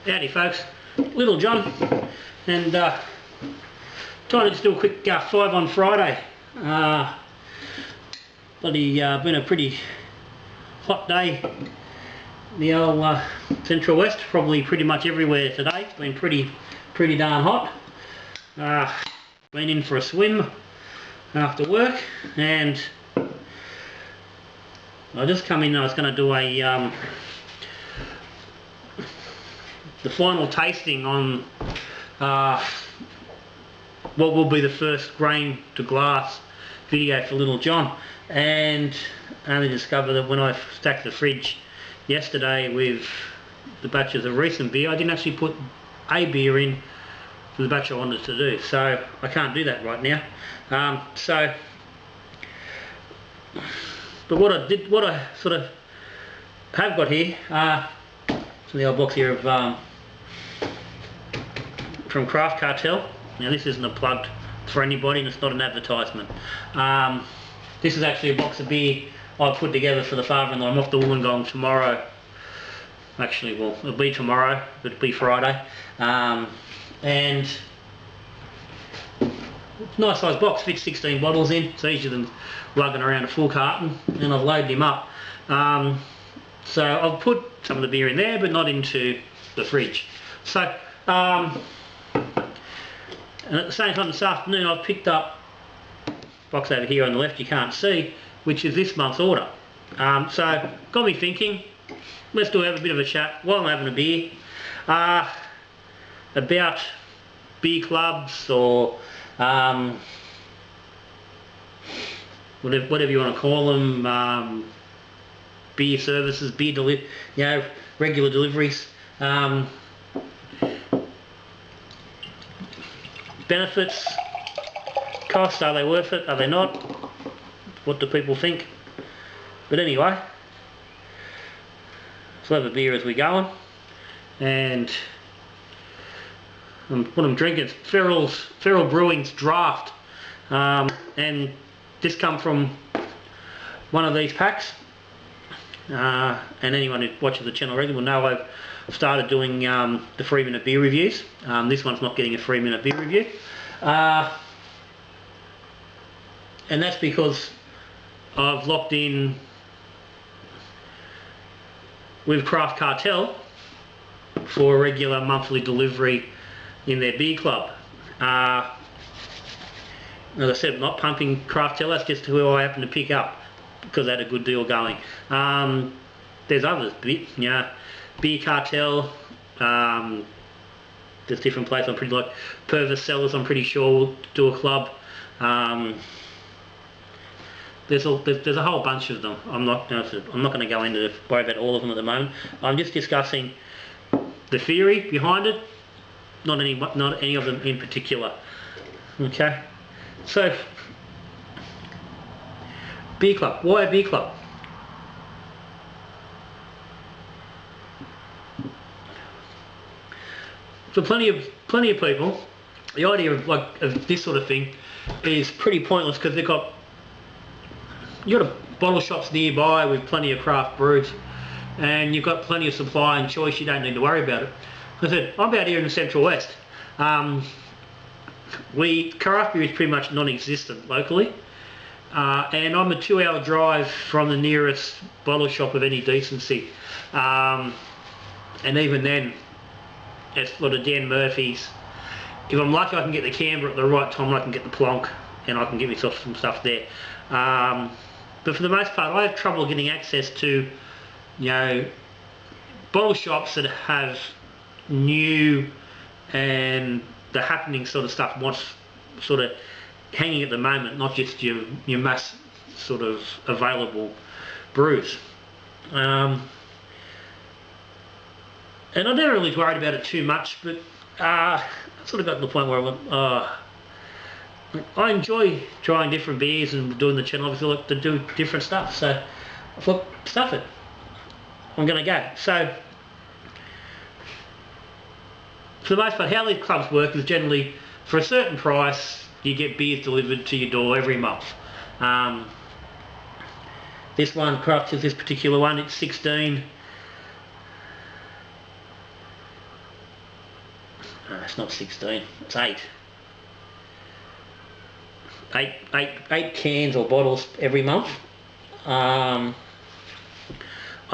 Howdy folks, Little John, and trying to just do a quick 5 on Friday. Been a pretty hot day, the old Central West, probably pretty much everywhere today. It's been pretty darn hot. Been in for a swim after work, and I just come in. I was going to do a the final tasting on what will be the first grain to glass video for Little John, and I only discovered that when I stacked the fridge yesterday with the batches of recent beer, I didn't actually put a beer in for the batch I wanted to do, so I can't do that right now. But what I sort of have got here, the old box here of from Craft Cartel. Now this isn't a plug for anybody, and it's not an advertisement. This is actually a box of beer I put together for the father-in-law. I'm off to Wollongong tomorrow. Actually, well, it'll be tomorrow, but it'll be Friday. And nice size box, fits 16 bottles in. It's easier than lugging around a full carton, and I've loaded him up. So I've put some of the beer in there, but not into the fridge. So, and at the same time this afternoon I've picked up a box over here on the left you can't see, which is this month's order. So got me thinking, let's have a bit of a chat while I'm having a beer about beer clubs, or whatever you want to call them, beer services, regular deliveries, benefits, costs, are they worth it, are they not, what do people think? But anyway, let's have a beer as we go on. And what I'm drinking is Feral Brewing's Draft, and this come from one of these packs. And anyone who watches the channel regularly will know I've started doing the 3-minute beer reviews. This one's not getting a 3-minute beer review, and that's because I've locked in with Craft Cartel for a regular monthly delivery in their beer club. As I said, I'm not pumping Craftel, that's just who I happen to pick up because they had a good deal going. There's others, Beer Cartel, there's different places. I'm pretty like Purvis Cellars, I'm pretty sure will do a club. There's a whole bunch of them. I'm not going to go into worry about all of them at the moment. I'm just discussing the theory behind it, not any of them in particular. Okay, so beer club. Why a beer club? For plenty of people, the idea of this sort of thing is pretty pointless, because you've got bottle shops nearby with plenty of craft brews, and you've got plenty of supply and choice. You don't need to worry about it. As I said, I'm out here in the Central West. Craft beer is pretty much non-existent locally, and I'm a 2-hour drive from the nearest bottle shop of any decency, and even then it's sort of Dan Murphy's. If I'm lucky, I can get the Canberra at the right time, and I can get the Plonk, and I can get myself some stuff there. But for the most part, I have trouble getting access to, bottle shops that have new and the happening sort of stuff, what's sort of hanging at the moment, not just your mass sort of available brews. And I never really worried about it too much, but I sort of got to the point where I went, I enjoy trying different beers and doing the channel. Obviously, I like to do different stuff, so I thought, stuff it, I'm going to go. So for the most part, how these clubs work is generally for a certain price you get beers delivered to your door every month. This one, this particular one, it's 16 it's not 16, it's 8. 8 cans or bottles every month. I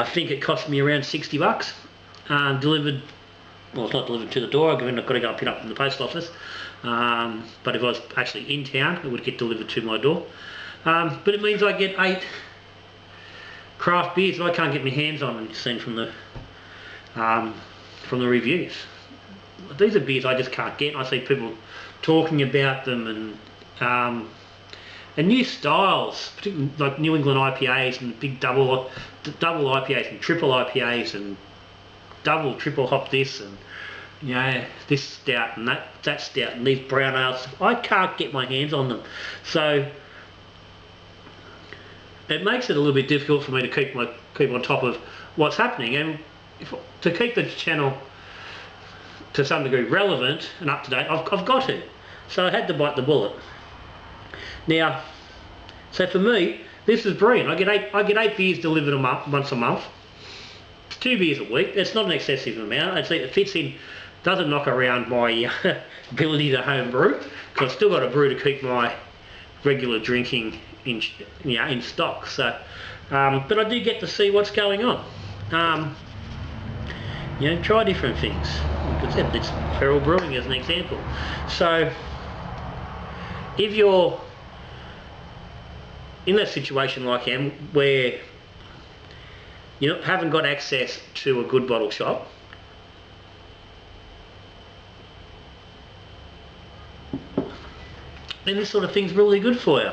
think it cost me around $60 delivered. Well, it's not delivered to the door. I've got to go and pick it up in the post office. But if I was actually in town, it would get delivered to my door. But it means I get 8 craft beers that I can't get my hands on, and you've seen from the reviews. These are beers I just can't get. I see people talking about them, and new styles, particularly like New England IPAs and big double IPAs and triple IPAs and double triple hop this, and you know, this stout and that stout and these brown ales. I can't get my hands on them, so it makes it a little bit difficult for me to keep on top of what's happening, and to keep the channel to some degree relevant and up to date. I've got to, so I had to bite the bullet. Now, so for me, this is brilliant. I get 8 beers delivered once a month. It's 2 beers a week. That's not an excessive amount. I'd say it fits in, doesn't knock around my ability to home brew, because I've still got a brew to keep my regular drinking in stock. So, but I do get to see what's going on. Try different things. Like I said, it's Feral Brewing as an example. So, if you're in that situation like I am, where you haven't got access to a good bottle shop, then this sort of thing's really good for you.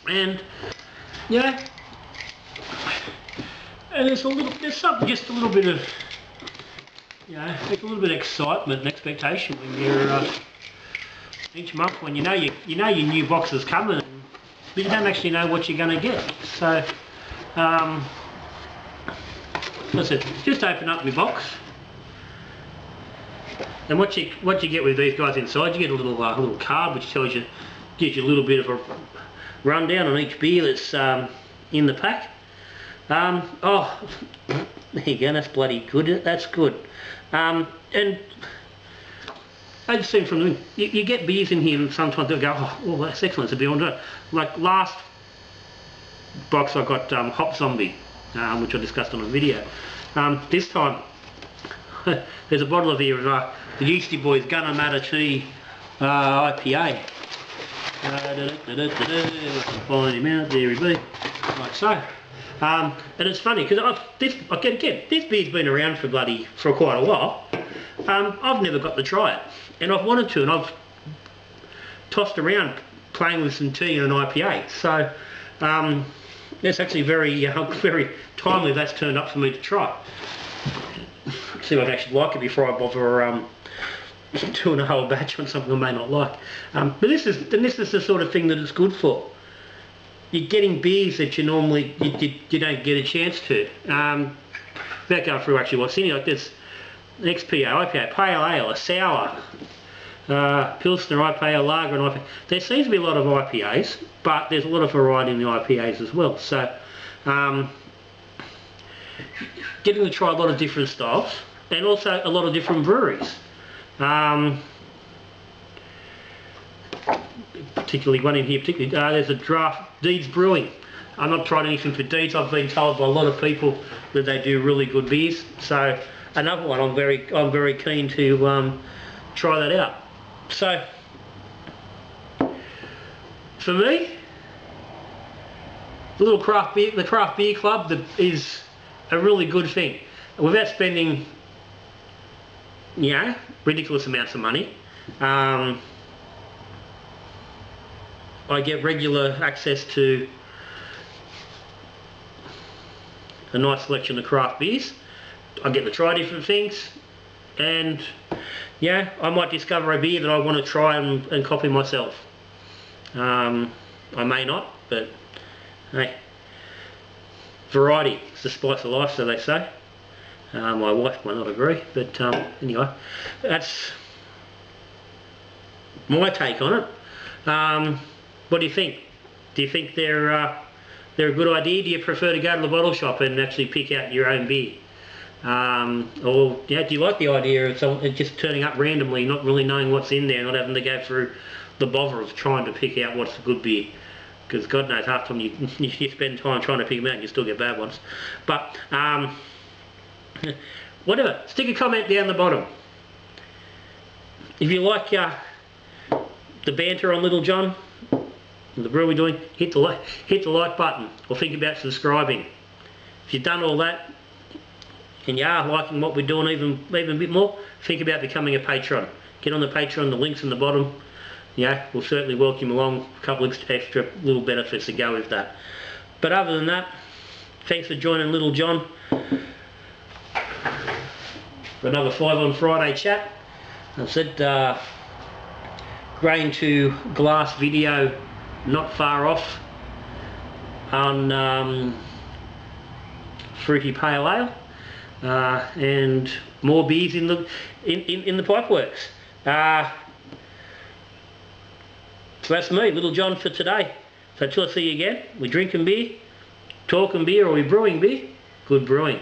And and there's something, just a little bit of like a little bit of excitement and expectation when you're each month, when you know your new box is coming, but you don't actually know what you're going to get. So that's it. Just open up my box, and what you get with these guys inside, you get a little card which gives you a little bit of a rundown on each beer that's in the pack. Oh, there you go. That's bloody good. That's good. And I just seen from them, you get beers in here and sometimes they'll go, oh that's excellent, it's a beer on it. Like last box I got Hop Zombie, which I discussed on a video. This time there's a bottle of here of the Yeasty Boys Gunner Tea IPA. Find him out, there he be. Like so. And it's funny because this beer's been around for quite a while. I've never got to try it, and I've wanted to, and I've tossed around playing with some tea and an IPA. So it's actually very timely that's turned up for me to try. See if I can actually like it before I bother doing a whole batch on something I may not like. But this is the sort of thing that it's good for. You're getting beers that you normally you don't get a chance to. Without going through actually what's in here, like this an XPA, IPA, Pale Ale, a Sour, Pilsner IPA, a Lager, and IPA. There seems to be a lot of IPAs, but there's a lot of variety in the IPAs as well. So getting to try a lot of different styles, and also a lot of different breweries. Particularly one in here, there's a Draft Deeds Brewing. I've not tried anything for Deeds. I've been told by a lot of people that they do really good beers. So another one I'm very keen to try that out. So for me, the craft beer club is a really good thing. Without spending ridiculous amounts of money. I get regular access to a nice selection of craft beers. I get to try different things, and I might discover a beer that I want to try and copy myself. I may not, but hey, variety is the spice of life, so they say. My wife might not agree, but anyway, that's my take on it. What do you think? Do you think they're a good idea? Do you prefer to go to the bottle shop and actually pick out your own beer? Or do you like the idea of someone just turning up randomly, not really knowing what's in there, not having to go through the bother of trying to pick out what's a good beer? Because God knows half the time you spend time trying to pick them out and you still get bad ones. But whatever, stick a comment down the bottom. If you like the banter on Little John, the brew we're doing, hit the like button, or think about subscribing. If you've done all that and you are liking what we're doing even a bit more, think about becoming a patron. Get on the Patreon, the link's in the bottom. Yeah, we'll certainly welcome you along. A couple of extra little benefits to go with that. But other than that, thanks for joining Little John for another 5 on Friday chat. I said grain to glass video not far off on fruity pale ale, and more beers in the pipeworks. So that's me, Little John, for today. So till I see you again, we're drinking beer, talking beer, or we're brewing beer. Good brewing.